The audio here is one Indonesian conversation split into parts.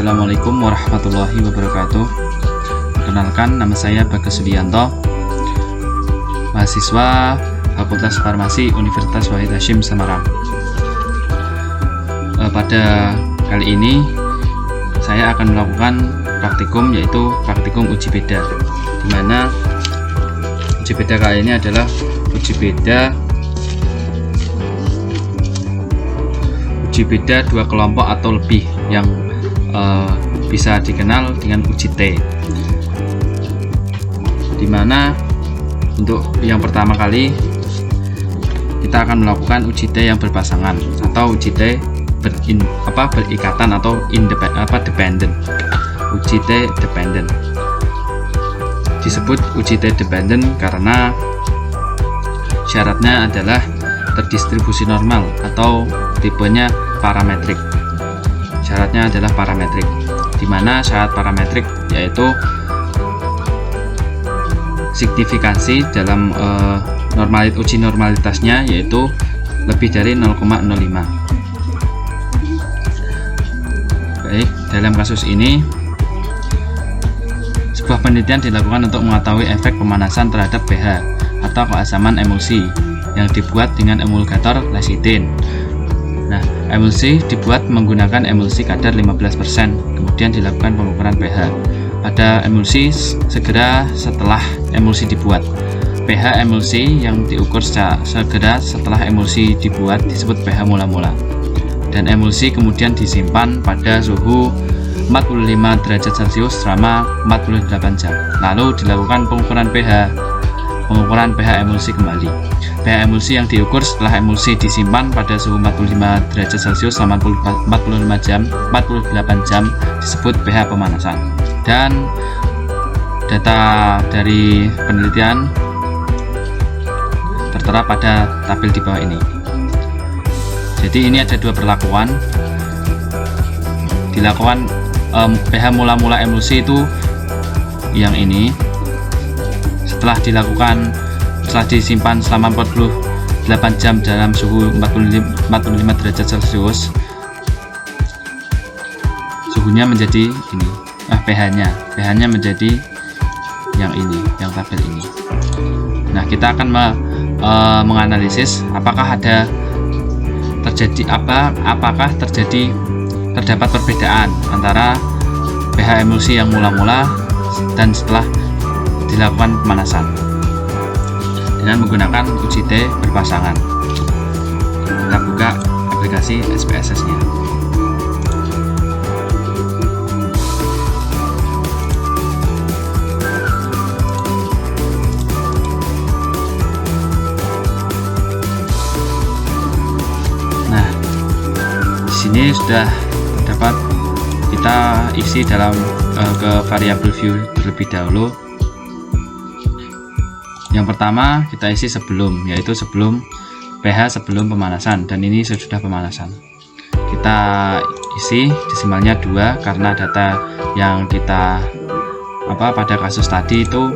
Assalamualaikum warahmatullahi wabarakatuh. Perkenalkan, nama saya Bagas Sudianto, mahasiswa Fakultas Farmasi Universitas Wahid Hasyim Semarang. Pada kali ini saya akan melakukan praktikum, yaitu praktikum uji beda, di mana uji beda kali ini adalah uji beda dua kelompok atau lebih yang bisa dikenal dengan uji T, dimana untuk yang pertama kali kita akan melakukan uji T yang berpasangan atau uji T berikatan atau dependent. Uji T dependent disebut uji T dependent karena syaratnya adalah terdistribusi normal atau tipenya parametrik. Syaratnya adalah parametrik, di mana syarat parametrik yaitu signifikansi dalam uji normalitasnya yaitu lebih dari 0,05. Baik, dalam kasus ini sebuah penelitian dilakukan untuk mengetahui efek pemanasan terhadap pH atau keasaman emulsi yang dibuat dengan emulgator lecitin. Nah, emulsi dibuat menggunakan emulsi kadar 15%, kemudian dilakukan pengukuran pH pada emulsi segera setelah emulsi dibuat. pH emulsi yang diukur segera setelah emulsi dibuat disebut pH mula-mula, dan emulsi kemudian disimpan pada suhu 45 derajat Celcius selama 48 jam. Lalu dilakukan pengukuran pH emulsi kembali. pH emulsi yang diukur setelah emulsi disimpan pada suhu 45 derajat Celcius selama 48 jam disebut pH pemanasan. Dan data dari penelitian tertera pada tabel di bawah ini. Jadi ini ada dua perlakuan. Dilakukan pH mula-mula emulsi itu yang ini. Setelah disimpan selama 48 jam dalam suhu 45 derajat Celcius, suhunya menjadi ini, pH-nya menjadi yang ini, yang tabel ini. Nah, kita akan menganalisis apakah terdapat perbedaan antara pH emulsi yang mula-mula dan setelah dilakukan pemanasan dengan menggunakan uji T berpasangan. Kita buka aplikasi SPSS-nya. Nah, di sini sudah terdapat, kita isi dalam ke variabel view terlebih dahulu. Yang pertama kita isi sebelum, yaitu pH sebelum pemanasan, dan ini sesudah pemanasan. Kita isi desimalnya 2 karena data yang kita pada kasus tadi itu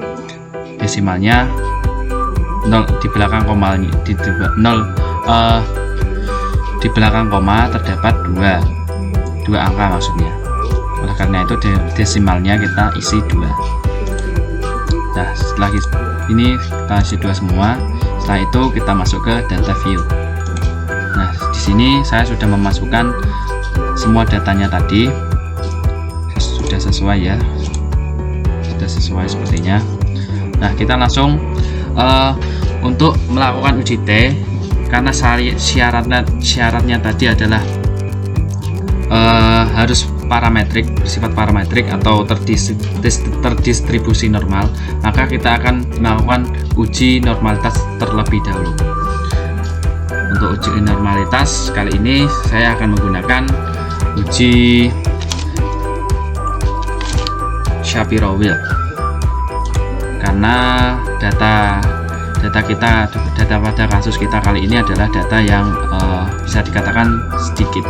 desimalnya 0 di belakang koma, di belakang koma terdapat 2 angka maksudnya. Oleh karena itu desimalnya kita isi 2. Nah, setelah ini kita isi 2 semua. Setelah itu kita masuk ke data view. Nah, di sini saya sudah memasukkan semua datanya tadi. Sudah sesuai ya, sudah sesuai sepertinya. Nah, kita langsung untuk melakukan uji T, karena syaratnya tadi adalah harus parametrik, bersifat parametrik atau terdistribusi normal, maka kita akan melakukan uji normalitas terlebih dahulu. Untuk uji normalitas kali ini saya akan menggunakan uji Shapiro-Wilk, karena data pada kasus kita kali ini adalah data yang bisa dikatakan sedikit.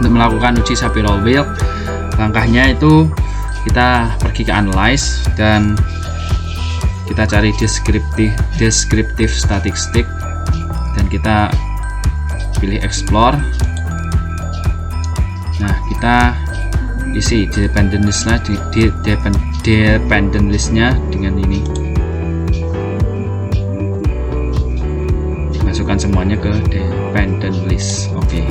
Untuk melakukan uji Shapiro-Wilk, langkahnya itu kita pergi ke analyze dan kita cari descriptive statistic, dan kita pilih explore. Nah, kita isi dependent listnya dengan ini, masukkan semuanya ke dependent list. Oke.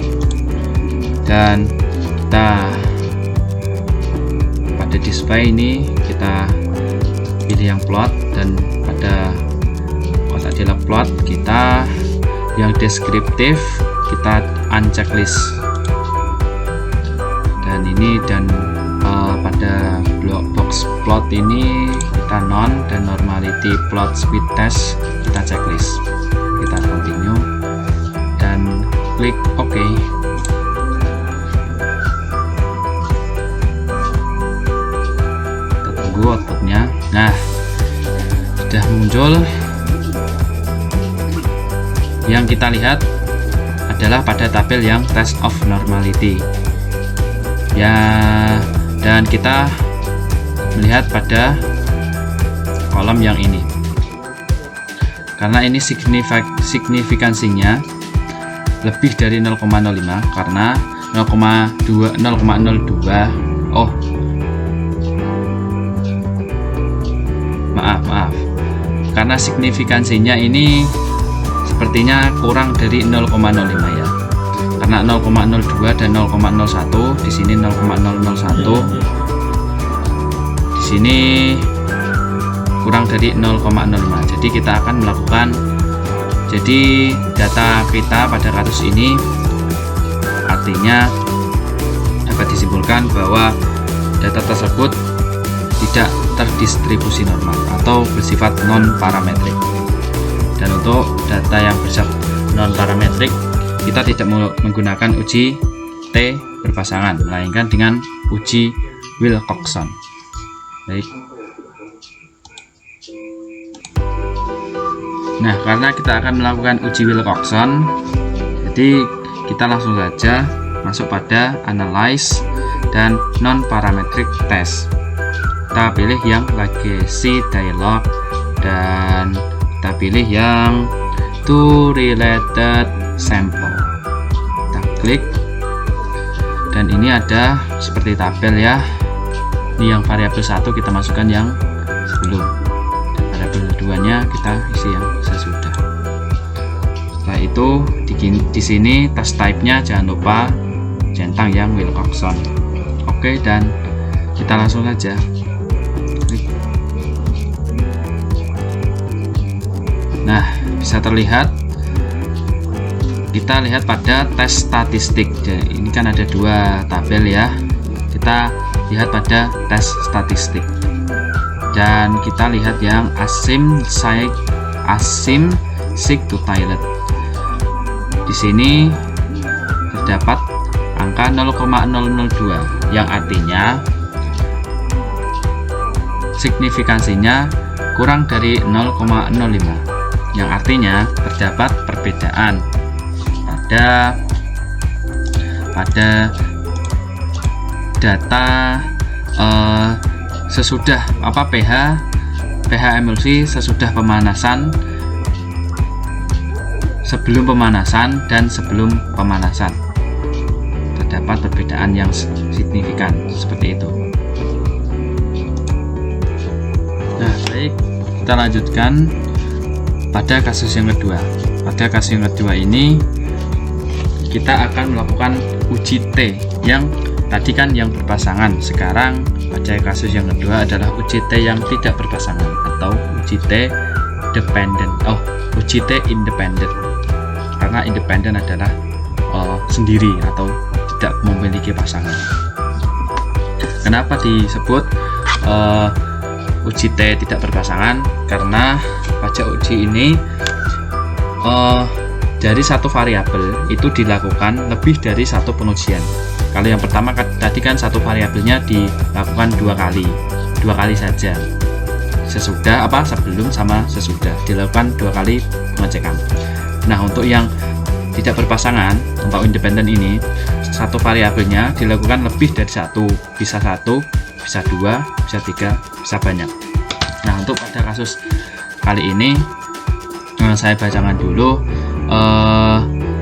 Dan kita pada display ini kita pilih yang plot, dan pada kotak dialog plot kita yang deskriptif kita uncheck list, dan ini pada box plot ini kita non, dan normality plot speed test kita checklist. Kita continue dan klik OK. Kita tunggu outputnya. Nah, sudah muncul. Yang kita lihat adalah pada tabel yang test of normality ya, dan kita melihat pada kolom yang ini, karena ini signifikansinya lebih dari 0,05 karena 0,02 maaf, karena signifikansinya ini sepertinya kurang dari 0,05 ya, karena 0,02 dan 0,01, di sini 0,001, di sini kurang dari 0,05. Jadi kita akan melakukan, jadi data kita pada kasus ini artinya dapat disimpulkan bahwa data tersebut tidak terdistribusi normal atau bersifat non parametrik. Dan untuk data yang bersifat non parametrik, kita tidak menggunakan uji T berpasangan, melainkan dengan uji Wilcoxon. Baik. Nah, karena kita akan melakukan uji Wilcoxon, jadi kita langsung saja masuk pada analyze dan non parametric test. Kita pilih yang legacy dialog, dan kita pilih yang to related sample. Kita klik, dan ini ada seperti tabel ya. Ini yang variabel 1 kita masukkan yang sebelum, dan variabel 2-nya kita isi yang sesudah. Setelah itu di sini test type-nya jangan lupa centang yang Wilcoxon. Oke, dan kita langsung saja. Nah, bisa terlihat, kita lihat pada tes statistik. Jadi, ini kan ada dua tabel ya. Kita lihat pada tes statistik, dan kita lihat yang asim sick to toilet. Di sini terdapat angka 0,002 yang artinya signifikansinya kurang dari 0,05. Yang artinya terdapat perbedaan pada data sesudah pH emulsi sesudah pemanasan, sebelum pemanasan, dan sebelum pemanasan. Terdapat perbedaan yang signifikan seperti itu. Nah, baik, kita lanjutkan pada kasus yang kedua. Pada kasus yang kedua ini kita akan melakukan uji T yang tadi kan yang berpasangan. Sekarang pada kasus yang kedua adalah uji T yang tidak berpasangan atau uji T dependent. Uji T independent. Karena independent adalah sendiri atau tidak memiliki pasangan. Kenapa disebut uji T tidak berpasangan? Karena pada uji ini dari satu variabel itu dilakukan lebih dari satu pengujian. Kalau yang pertama tadi kan satu variabelnya dilakukan dua kali saja, sebelum sama sesudah dilakukan 2 kali pengecekan. Nah, untuk yang tidak berpasangan atau independen ini, satu variabelnya dilakukan lebih dari satu, bisa 1, bisa 2, bisa 3, bisa banyak. Nah, untuk pada kasus kali ini saya bacakan dulu.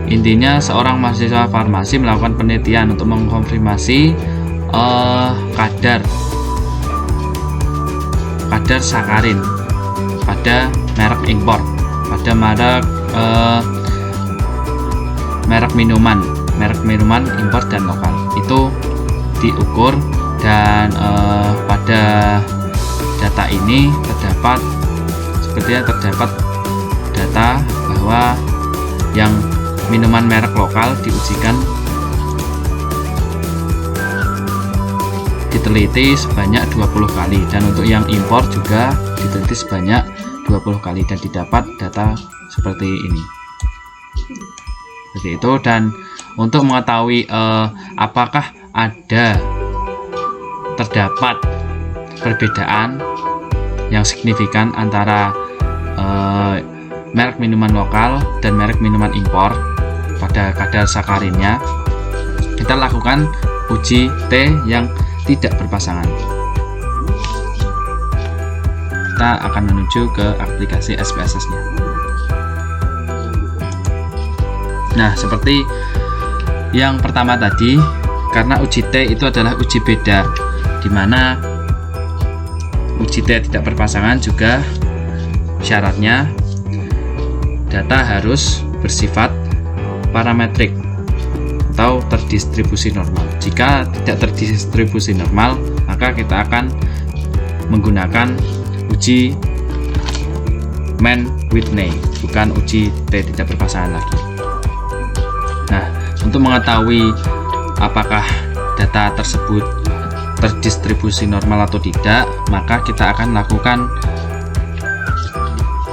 Intinya seorang mahasiswa farmasi melakukan penelitian untuk mengkonfirmasi kadar sakarin pada merek impor, pada merek minuman impor dan lokal itu diukur, dan pada data ini terdapat data bahwa yang minuman merek lokal diteliti sebanyak 20 kali, dan untuk yang impor juga diteliti sebanyak 20 kali, dan didapat data seperti ini. Seperti itu. Dan untuk mengetahui apakah terdapat perbedaan yang signifikan antara merek minuman lokal dan merek minuman impor pada kadar sakarinnya, kita lakukan uji T yang tidak berpasangan. Kita akan menuju ke aplikasi SPSS-nya. Nah, seperti yang pertama tadi, karena uji T itu adalah uji beda, di mana uji T tidak berpasangan juga syaratnya data harus bersifat parametrik atau terdistribusi normal. Jika tidak terdistribusi normal, maka kita akan menggunakan uji Mann-Whitney, bukan uji T tidak berpasangan lagi. Nah, untuk mengetahui apakah data tersebut terdistribusi normal atau tidak, maka kita akan lakukan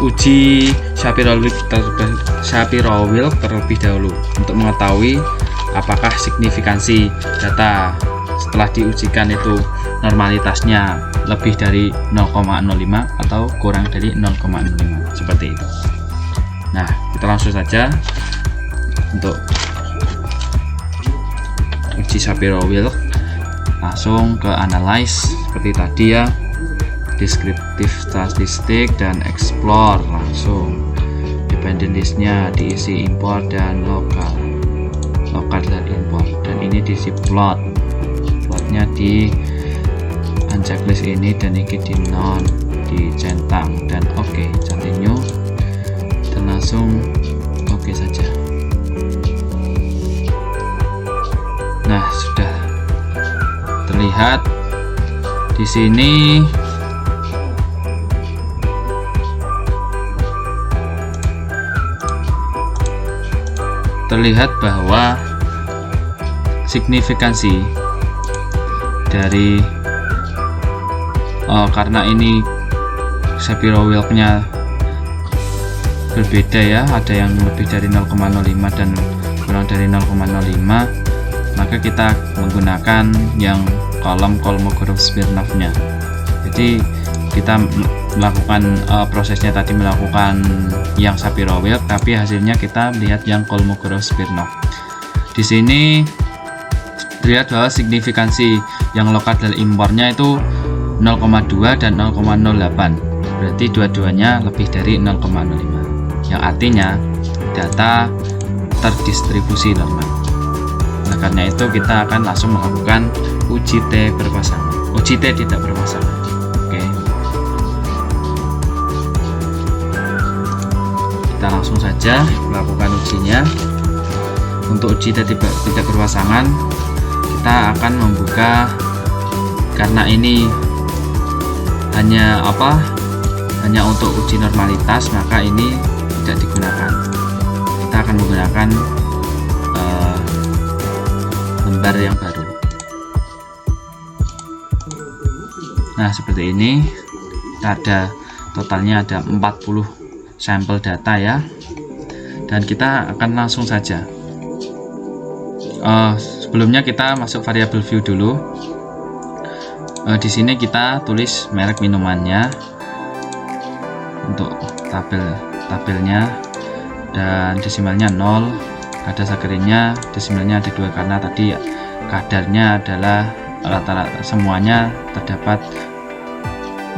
uji Shapiro-Wilk terlebih dahulu untuk mengetahui apakah signifikansi data setelah diujikan itu normalitasnya lebih dari 0,05 atau kurang dari 0,05, seperti itu. Nah, kita langsung saja untuk uji Shapiro-Wilk, langsung ke analyze seperti tadi ya, deskriptif statistik dan explore, langsung dependent listnya diisi impor dan lokal dan impor, dan ini diisi plotnya di uncheck list ini, dan ini di non, dicentang, dan oke, continue, dan langsung oke saja. Nah, sudah terlihat di sini terlihat bahwa signifikansi dari karena ini Shapiro-Wilk-nya berbeda ya, ada yang lebih dari 0,05 dan kurang dari 0,05, maka kita menggunakan yang kolom Kolmogorov-Smirnov-nya. Jadi kita melakukan prosesnya tadi melakukan yang Shapiro-Wilk, tapi hasilnya kita lihat yang Kolmogorov-Smirnov. Di sini terlihat bahwa signifikansi yang lokal dari impornya itu 0,2 dan 0,08, berarti dua-duanya lebih dari 0,05, yang artinya data terdistribusi normal. Nah, karena itu kita akan langsung melakukan uji T berpasangan, uji T tidak berpasangan. Oke, kita langsung saja melakukan ujinya. Untuk uji T tidak berpasangan, kita akan membuka, karena ini hanya untuk uji normalitas, maka ini tidak digunakan. Kita akan menggunakan lembar yang baru. Nah, seperti ini. Ada totalnya ada 40 sampel data ya, dan kita akan langsung saja. Sebelumnya kita masuk variabel view dulu. Di sini kita tulis merek minumannya untuk tabelnya, dan desimalnya 0, kadar sakarinnya desimalnya ada 2 karena tadi kadarnya adalah rata-rata semuanya terdapat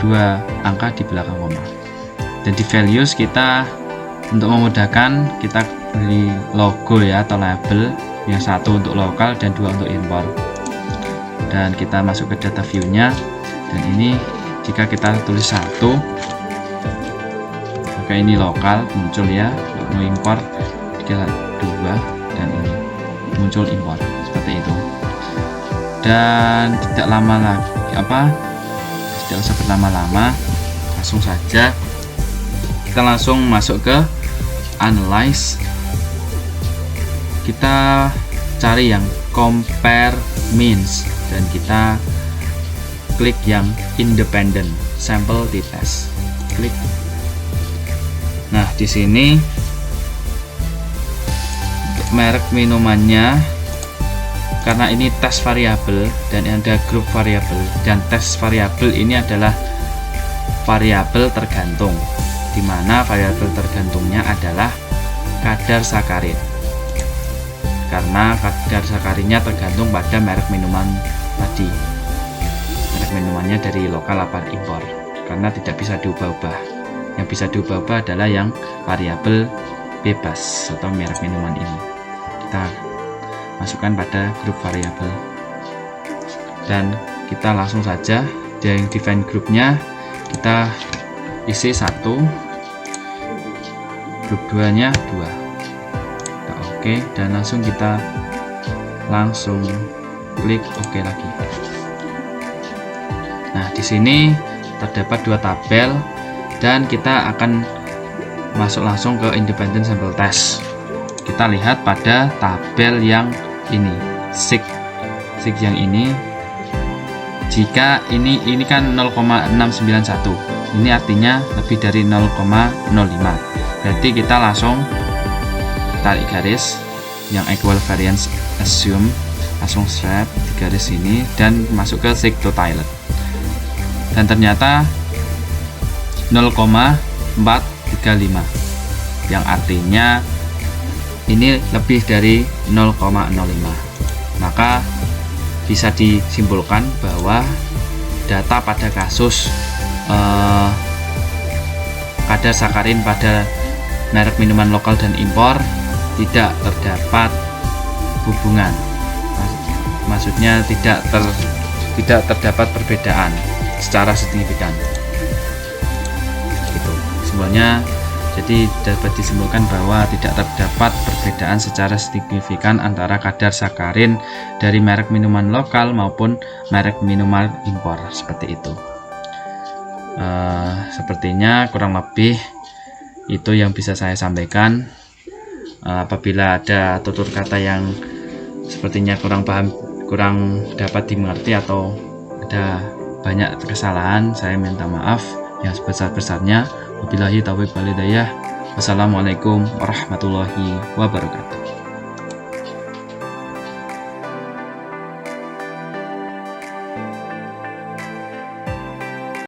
2 angka di belakang koma. Dan di values kita untuk memudahkan kita beri logo ya atau label, yang satu untuk lokal dan 2 untuk impor. dan kita masuk ke data view-nya. Dan ini jika kita tulis 1, maka ini lokal muncul ya, mau import 2, dan ini muncul import seperti itu. Dan tidak lama lagi, tidak usah berlama-lama, langsung saja kita langsung masuk ke analyze. Kita cari yang compare means dan kita klik yang independent sample t-test, klik. Nah, di sini untuk merek minumannya, karena ini tes variabel dan ada grup variabel, dan tes variabel ini adalah variabel tergantung, di mana variabel tergantungnya adalah kadar sakarin, karena kadar sakarinnya tergantung pada merek minuman tadi, merek minumannya dari lokal apa impor, karena tidak bisa diubah-ubah. Yang bisa diubah-ubah adalah yang variabel bebas atau merek minuman ini. Kita masukkan pada grup variabel dan kita langsung saja yang define grupnya kita isi 1, grup 2 nya 2. Kita oke, dan langsung kita klik oke lagi. Nah, di sini terdapat 2 tabel dan kita akan masuk langsung ke independent sample test. Kita lihat pada tabel yang ini, sig yang ini. Jika ini kan 0,691, ini artinya lebih dari 0,05. Berarti kita langsung tarik garis yang equal variance assume, langsung strap di garis ini dan masuk ke sig to toilet. Dan ternyata 0,435, yang artinya ini lebih dari 0,05. Maka bisa disimpulkan bahwa data pada kasus kadar sakarin pada merek minuman lokal dan impor tidak terdapat hubungan, maksudnya tidak terdapat perbedaan secara signifikan. Semuanya jadi dapat disimpulkan bahwa tidak terdapat perbedaan secara signifikan antara kadar sakarin dari merek minuman lokal maupun merek minuman impor, seperti itu. Sepertinya kurang lebih itu yang bisa saya sampaikan. Apabila ada tutur kata yang sepertinya kurang paham, kurang dapat dimengerti, atau ada banyak kesalahan, saya minta maaf yang sebesar-besarnya. Wabillahi taufiq wal hidayah. Wassalamualaikum warahmatullahi wabarakatuh.